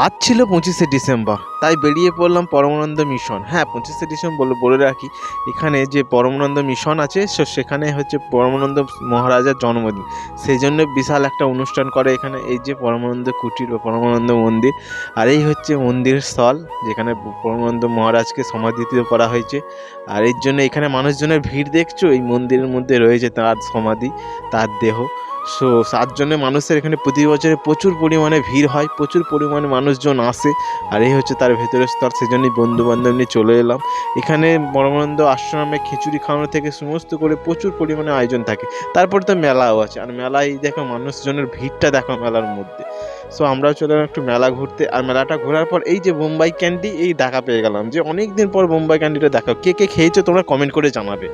আজ ছিল 25শে ডিসেম্বর, তাই বেরিয়ে পড়লাম পরমানন্দ মিশন। হ্যাঁ, 25শে ডিসেম্বর বলে রাখি, এখানে যে পরমানন্দ মিশন আছে সেখানে হচ্ছে পরমানন্দ মহারাজার জন্মদিন, সেই জন্য বিশাল একটা অনুষ্ঠান করে এখানে। এই যে পরমানন্দ কুটির বা পরমানন্দ মন্দির, আর এই হচ্ছে মন্দির স্থল যেখানে পরমানন্দ মহারাজকে সমাধিত করা হয়েছে। আর এর জন্য এখানে মানুষজনের ভিড় দেখছো, এই মন্দিরের মধ্যে রয়েছে তার সমাধি, তার দেহ। সো তার জন্য মানুষের এখানে প্রতি বছরে প্রচুর পরিমাণে ভিড় হয়, প্রচুর পরিমাণে মানুষজন আসে। আর এই হচ্ছে তার ভেতরের স্তর, সেজন্যই বন্ধুবান্ধব নিয়ে চলে এলাম এখানে। পরমানন্দ আশ্রমে খিচুড়ি খাওয়ানো থেকে সমস্ত করে প্রচুর পরিমাণে আয়োজন থাকে। তারপর তো মেলাও আছে, আর মেলায় দেখো মানুষজনের ভিড়টা দেখো মেলার মধ্যে। সো আমরাও চলে এলাম একটু মেলা ঘুরতে। আর মেলাটা ঘোরার পর এই যে বোম্বাই ক্যান্ডি, এই দেখা পেয়ে গেলাম যে অনেক দিন পর বোম্বাই ক্যান্ডিটা দেখা। কে কে খেয়েছো তোমরা কমেন্ট করে জানাবে।